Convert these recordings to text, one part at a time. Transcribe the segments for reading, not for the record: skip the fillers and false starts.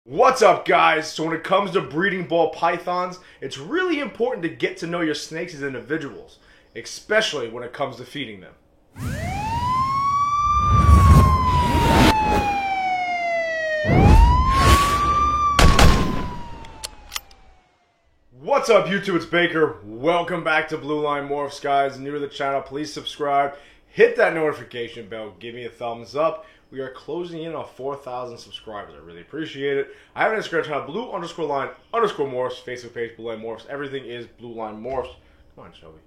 What's up, guys? So when it comes to breeding ball pythons, it's really important to get to know your snakes as individuals, especially when it comes to feeding them. What's up, YouTube? It's Baker. Welcome back to Blue Line Morphs, guys. New to the channel, please subscribe. Hit that notification bell. Give me a thumbs up. We are closing in on 4,000 subscribers. I really appreciate it. I have an Instagram channel, blue_line_morphs, Facebook page, Blue Line Morphs. Everything is Blue Line Morphs. Come on, Shelby.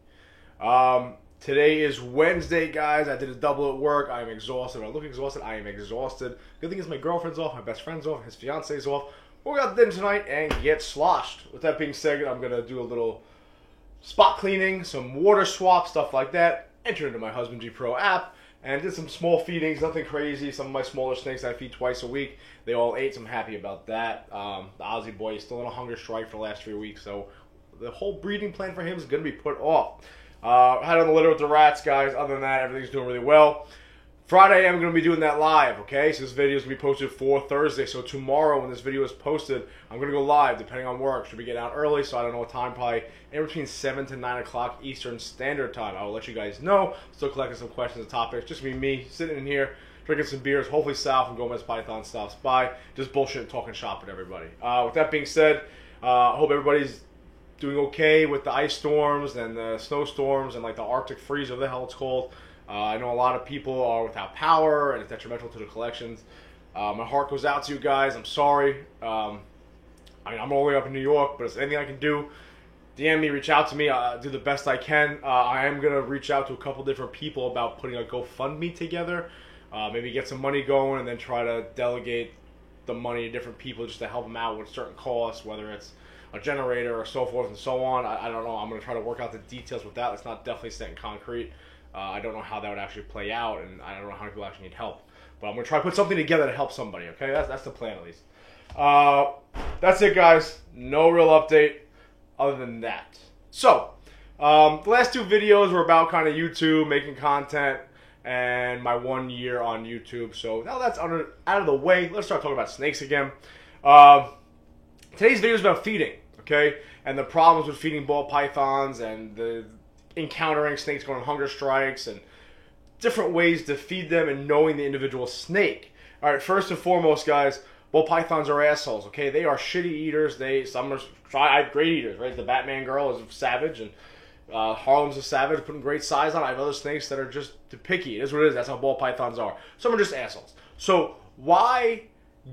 Today is Wednesday, guys. I did a double at work. I am exhausted. I look exhausted. I am exhausted. Good thing is my girlfriend's off, my best friend's off, his fiance's off. We're going to dinner tonight and get sloshed. With that being said, I'm going to do a little spot cleaning, some water swap, stuff like that. Enter into my Husbandry Pro app. And did some small feedings, nothing crazy. Some of my smaller snakes I feed twice a week. They all ate, so I'm happy about that. The Aussie boy is still on a hunger strike for the last 3 weeks, so the whole breeding plan for him is going to be put off. Had on the litter with the rats, guys. Other than that, everything's doing really well. Friday, I'm going to be doing that live, okay? So this video is going to be posted for Thursday. So tomorrow, when this video is posted, I'm going to go live, depending on work. Should we get out early, so I don't know what time, probably in between 7 to 9 o'clock Eastern Standard Time. I will let you guys know. Still collecting some questions and topics. Just me sitting in here, drinking some beers. Hopefully Sal from Gomez Python stops by. Just bullshit and talking shop with everybody. With that being said, I hope everybody's doing okay with the ice storms and the snowstorms and like the Arctic freeze, whatever the hell it's called. I know a lot of people are without power and it's detrimental to the collections. My heart goes out to you guys. I'm sorry. I'm all the way up in New York, but if there's anything I can do, DM me, reach out to me. I'll do the best I can. I am going to reach out to a couple different people about putting a GoFundMe together. Maybe get some money going and then try to delegate the money to different people just to help them out with certain costs, whether it's a generator or so forth and so on. I don't know. I'm going to try to work out the details with that. It's not definitely set in concrete. I don't know how that would actually play out, and I don't know how many people actually need help. But I'm going to try to put something together to help somebody, okay? That's the plan, at least. That's it, guys. No real update other than that. So, the last two videos were about kind of YouTube, making content, and my 1 year on YouTube. So now that's out of the way, let's start talking about snakes again. Today's video is about feeding, okay? And the problems with feeding ball pythons and the encountering snakes going on hunger strikes and different ways to feed them and knowing the individual snake. All right, first and foremost, guys, ball pythons are assholes, okay? They are shitty eaters. Some are great eaters, right? The Batman girl is a savage, and Harlem's a savage, putting great size on. I have other snakes that are just picky. It is what it is. That's how ball pythons are. Some are just assholes. So why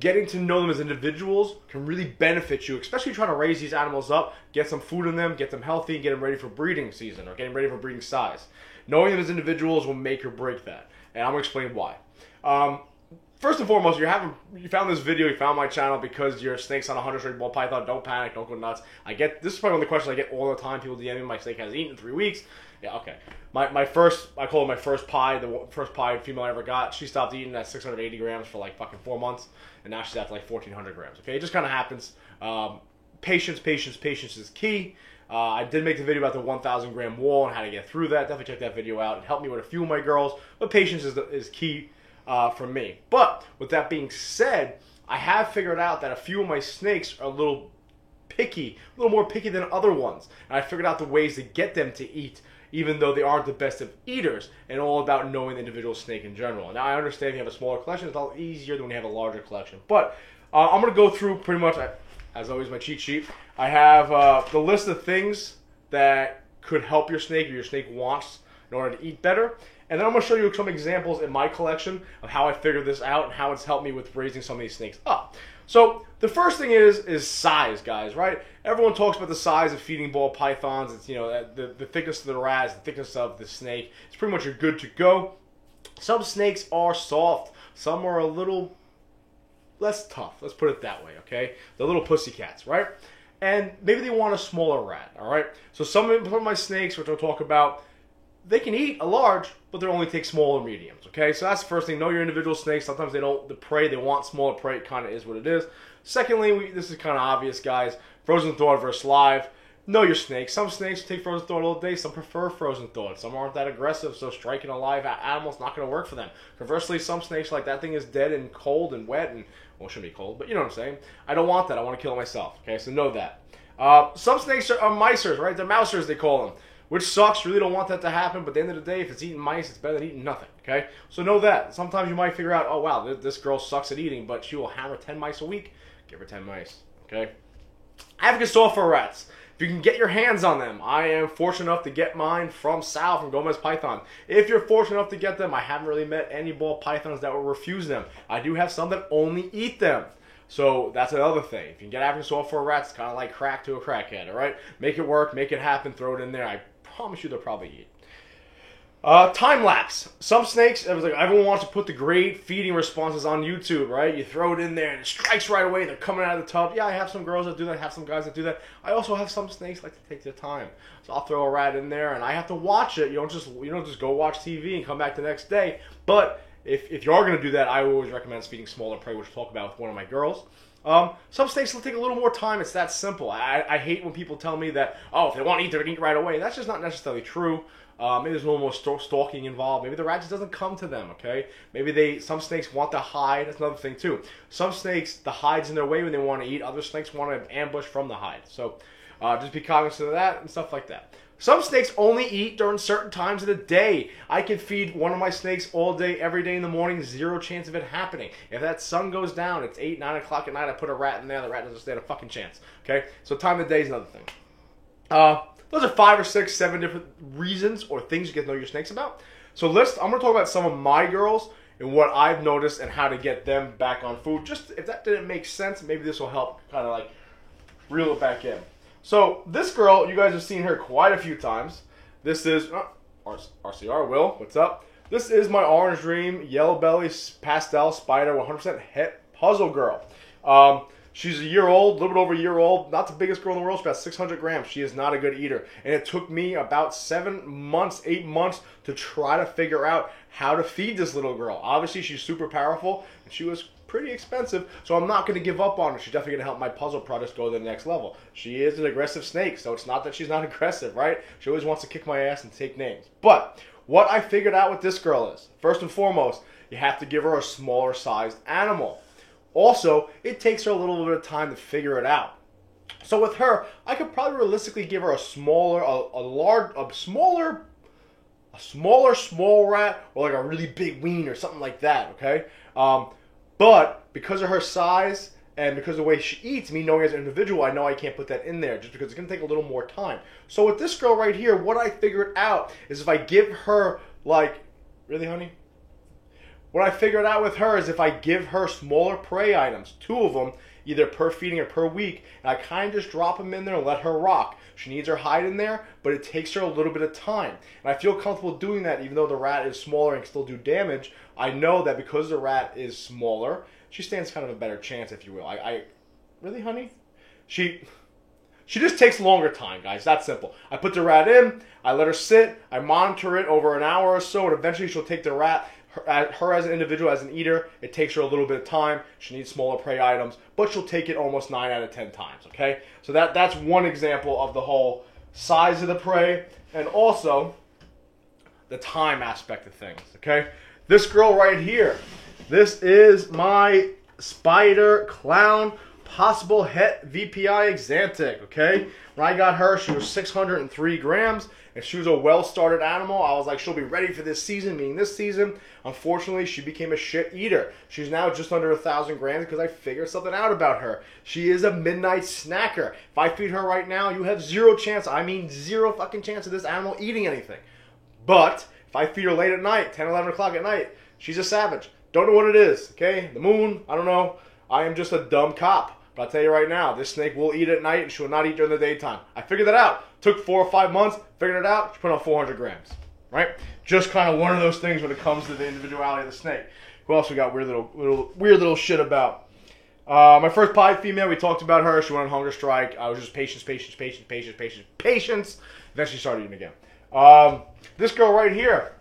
getting to know them as individuals can really benefit you, especially trying to raise these animals up, get some food in them, get them healthy, and get them ready for breeding season or getting ready for breeding size. Knowing them as individuals will make or break that, and I'm going to explain why. First and foremost, you found this video, you found my channel because your snake's on a 100-strike ball python. Don't panic, don't go nuts. This is probably one of the questions I get all the time. People DM me, my snake hasn't eaten in 3 weeks. Yeah, okay. I call it my first pie, the first pie female I ever got. She stopped eating at 680 grams for like fucking 4 months, and now she's at like 1,400 grams. Okay, it just kind of happens. Patience is key. I did make the video about the 1,000 gram wall and how to get through that. Definitely check that video out. It helped me with a few of my girls, but patience is key for me. But with that being said, I have figured out that a few of my snakes are a little more picky than other ones. And I figured out the ways to get them to eat, even though they aren't the best of eaters, and all about knowing the individual snake in general. Now, I understand if you have a smaller collection, it's a lot easier than when you have a larger collection. But I'm going to go through pretty much, as always, my cheat sheet. I have the list of things that could help your snake or your snake wants in order to eat better. And then I'm going to show you some examples in my collection of how I figured this out and how it's helped me with raising some of these snakes up. So the first thing is size, guys, right? Everyone talks about the size of feeding ball pythons. It's, you know, the thickness of the rats, the thickness of the snake. It's pretty much you're good to go. Some snakes are soft. Some are a little less tough. Let's put it that way, okay? They're little pussycats, right? And maybe they want a smaller rat, all right? So some of my snakes, which I'll talk about, they can eat a large, but they only take small or mediums, okay? So that's the first thing. Know your individual snakes. Sometimes they want smaller prey. It kind of is what it is. Secondly, this is kind of obvious, guys. Frozen thawed versus live. Know your snakes. Some snakes take frozen thawed all day. Some prefer frozen thawed. Some aren't that aggressive, so striking a live animal is not going to work for them. Conversely, some snakes, like that thing is dead and cold and wet and Well, it shouldn't be cold, but you know what I'm saying. I don't want that. I want to kill it myself. Okay, so know that. Some snakes are micers, right? They're mousers, they call them. Which sucks. You really don't want that to happen, but at the end of the day, if it's eating mice, it's better than eating nothing, okay? So know that. Sometimes you might figure out, oh, wow, this girl sucks at eating, but she will hammer 10 mice a week. Give her 10 mice, okay? African sulfur rats. If you can get your hands on them, I am fortunate enough to get mine from Sal, from Gomez Python. If you're fortunate enough to get them, I haven't really met any ball pythons that will refuse them. I do have some that only eat them. So that's another thing. If you can get African sulfur rats, it's kind of like crack to a crackhead, all right? Make it work, make it happen, throw it in there. I promise you they'll probably eat. Time lapse. Some snakes, it was like everyone wants to put the great feeding responses on YouTube, right? You throw it in there and it strikes right away. They're coming out of the tub. Yeah, I have some girls that do that. I have some guys that do that. I also have some snakes like to take their time. So I'll throw a rat in there and I have to watch it. You don't just go watch TV and come back the next day. But if you are going to do that, I always recommend feeding smaller prey, which we'll talk about with one of my girls. Some snakes will take a little more time. It's that simple. I hate when people tell me that, oh, if they want to eat, they're going to eat right away. That's just not necessarily true. Maybe there's a little more stalking involved. Maybe the rat just doesn't come to them, okay? Maybe some snakes want to hide. That's another thing, too. Some snakes, the hide's in their way when they want to eat. Other snakes want to ambush from the hide. So just be cognizant of that and stuff like that. Some snakes only eat during certain times of the day. I can feed one of my snakes all day, every day in the morning, zero chance of it happening. If that sun goes down, it's 8, 9 o'clock at night, I put a rat in there, the rat doesn't stand a fucking chance, okay? So time of the day is another thing. Those are 5 or 6, 7 different reasons or things you get to know your snakes about. So I'm going to talk about some of my girls and what I've noticed and how to get them back on food. Just if that didn't make sense, maybe this will help kind of like reel it back in. So this girl, you guys have seen her quite a few times. This is RCR, Will, what's up? This is my Orange Dream Yellow Belly Pastel Spider 100% Het Puzzle Girl. She's a year old, a little bit over a year old. Not the biggest girl in the world. She's about 600 grams. She is not a good eater. And it took me about 7 months, 8 months to try to figure out how to feed this little girl. Obviously, she's super powerful, and she was pretty expensive, so I'm not going to give up on her. She's definitely going to help my puzzle projects go to the next level. She is an aggressive snake, so it's not that she's not aggressive, right? She always wants to kick my ass and take names. But what I figured out with this girl is, first and foremost, you have to give her a smaller sized animal. Also, it takes her a little bit of time to figure it out. So with her, I could probably realistically give her a smaller small rat, or like a really big wean or something like that, okay? But because of her size and because of the way she eats, me knowing as an individual, I know I can't put that in there just because it's going to take a little more time. So with this girl right here, what I figured out is if I give her like, really honey? What I figured out with her is if I give her smaller prey items, 2 of them, either per feeding or per week, and I kind of just drop them in there and let her rock. She needs her hide in there, but it takes her a little bit of time. And I feel comfortable doing that even though the rat is smaller and can still do damage. I know that because the rat is smaller, she stands kind of a better chance, if you will. Really, honey? She just takes longer time, guys. That's simple. I put the rat in, I let her sit, I monitor it over an hour or so, and eventually she'll take the rat. Her as an individual, as an eater, it takes her a little bit of time. She needs smaller prey items, but she'll take it almost 9 out of 10 times, okay? So that's one example of the whole size of the prey and also the time aspect of things, okay? This girl right here, this is my Spider Clown Possible Het VPI Exantic, okay? When I got her, she was 603 grams, and she was a well-started animal. I was like, she'll be ready for this season, meaning this season. Unfortunately, she became a shit eater. She's now just under 1,000 grams because I figured something out about her. She is a midnight snacker. If I feed her right now, you have zero chance, I mean zero fucking chance of this animal eating anything. But if I feed her late at night, 10, 11 o'clock at night, she's a savage. Don't know what it is, okay? The moon, I don't know. I am just a dumb cop. But I'll tell you right now, this snake will eat at night and she will not eat during the daytime. I figured that out. Took 4 or 5 months, figured it out, she put on 400 grams. Right? Just kind of one of those things when it comes to the individuality of the snake. Who else we got weird little shit about? My first pied female, we talked about her. She went on hunger strike. I was just patience. Eventually started eating again. This girl right here,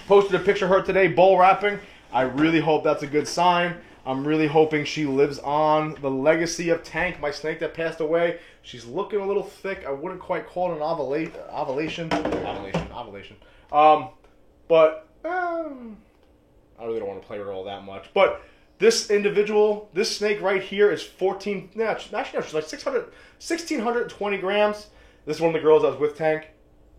posted a picture of her today, bowl wrapping. I really hope that's a good sign. I'm really hoping she lives on the legacy of Tank, my snake that passed away. She's looking a little thick. I wouldn't quite call it an ovulation. But I really don't want to play with her all that much. But This individual, this snake right here is 14, actually no, she's like 1,620 grams. This is one of the girls I was with, Tank.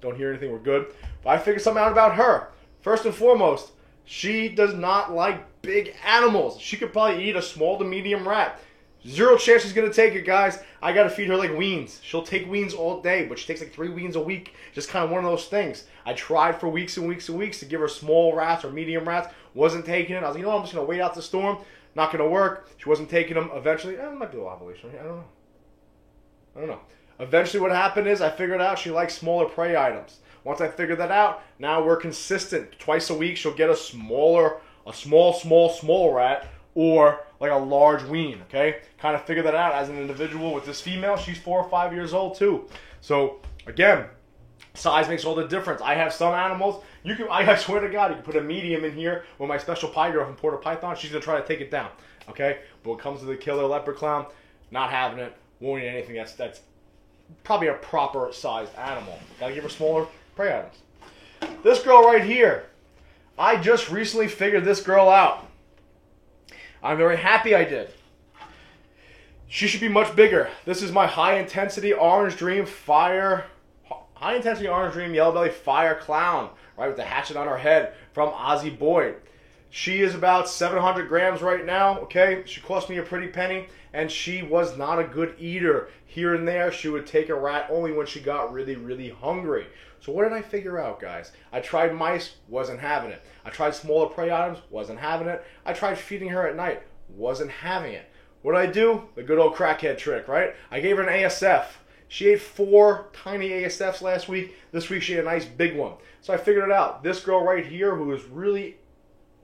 Don't hear anything, we're good. But I figured something out about her. First and foremost, she does not like big animals. She could probably eat a small to medium rat. Zero chance she's going to take it, guys. I got to feed her like weans. She'll take weans all day, but she takes like 3 weans a week. Just kind of one of those things. I tried for weeks and weeks and weeks to give her small rats or medium rats. Wasn't taking it. I was like, you know what, I'm just going to wait out the storm. Not going to work. She wasn't taking them. Eventually, it might be a little ovulation. I don't know. Eventually what happened is I figured out she likes smaller prey items. Once I figured that out, now we're consistent. Twice a week she'll get a small rat or like a large wean, okay? Kind of figured that out as an individual with this female. She's 4 or 5 years old too. So again, size makes all the difference. I have some animals, I swear to God, you can put a medium in here with my special pie girl from Puerto Python. She's gonna try to take it down, okay? But when it comes to the killer leopard clown, not having it, won't eat anything that's probably a proper sized animal. Gotta give her smaller prey items. This girl right here, I just recently figured this girl out. I'm very happy I did. She should be much bigger. This is my high intensity orange dream fire, high intensity orange dream yellow belly fire clown, right, with the hatchet on her head from Ozzy Boyd. She is about 700 grams right now, okay? She cost me a pretty penny, and she was not a good eater. Here and there, she would take a rat only when she got really, really hungry. So what did I figure out, guys? I tried mice, wasn't having it. I tried smaller prey items, wasn't having it. I tried feeding her at night, wasn't having it. What did I do? The good old crackhead trick, right? I gave her an ASF. She ate 4 tiny ASFs last week. This week she ate a nice big one. So I figured it out. This girl right here, who is really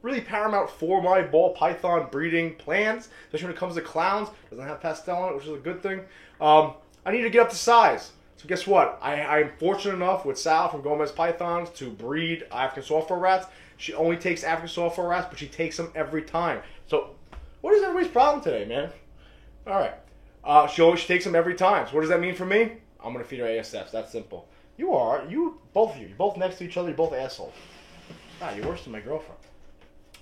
paramount for my ball python breeding plans, especially when it comes to clowns, doesn't have pastel on it, which is a good thing. I need to get up to size. So guess what? I'm fortunate enough with Sal from Gomez Pythons to breed African software rats. She only takes African software rats, but she takes them every time. So what is everybody's problem today, man? All right. She takes them every time. So what does that mean for me? I'm going to feed her ASFs. That's simple. Both of you. You're both next to each other. You're both assholes. You're worse than my girlfriend.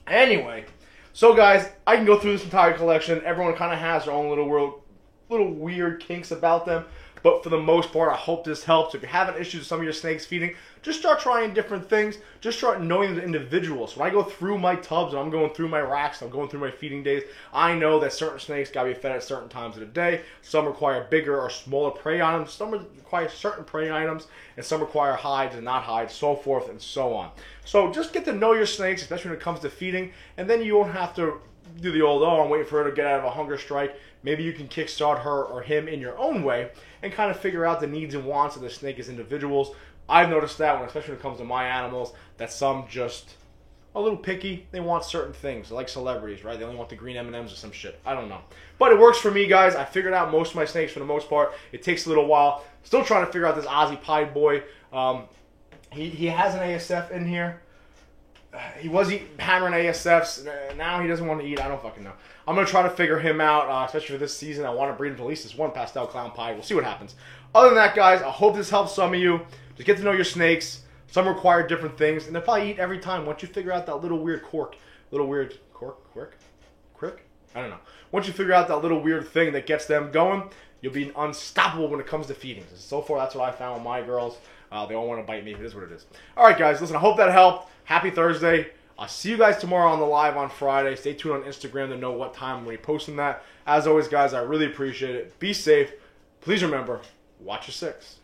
Anyway, so guys, I can go through this entire collection. Everyone kind of has their own little weird kinks about them. But for the most part, I hope this helps. If you're having issues with some of your snakes feeding, just start trying different things. Just start knowing the individuals. When I go through my tubs and I'm going through my racks, I'm going through my feeding days, I know that certain snakes got to be fed at certain times of the day. Some require bigger or smaller prey items. Some require certain prey items. And some require hides and not hides, so forth and so on. So just get to know your snakes, especially when it comes to feeding. And then you won't have to do the old, I'm waiting for her to get out of a hunger strike. Maybe you can kickstart her or him in your own way and kind of figure out the needs and wants of the snake as individuals. I've noticed that, especially when it comes to my animals, that some just a little picky. They want certain things, like celebrities, right? They only want the green M&Ms or some shit. I don't know. But it works for me, guys. I figured out most of my snakes for the most part. It takes a little while. Still trying to figure out this Ozzy Pied boy. He has an ASF in here. He was hammering ASFs. Now he doesn't want to eat. I don't fucking know. I'm going to try to figure him out, especially for this season. I want to breed him to at least this one pastel clown pie. We'll see what happens. Other than that, guys, I hope this helps some of you. Just get to know your snakes. Some require different things, and they'll probably eat every time once you figure out that little weird quirk. I don't know. Once you figure out that little weird thing that gets them going, you'll be unstoppable when it comes to feeding. So far, that's what I found with my girls. They all want to bite me. It is what it is. All right, guys. Listen, I hope that helped. Happy Thursday. I'll see you guys tomorrow on the live on Friday. Stay tuned on Instagram to know what time I'm going to be posting that. As always, guys, I really appreciate it. Be safe. Please remember, watch your six.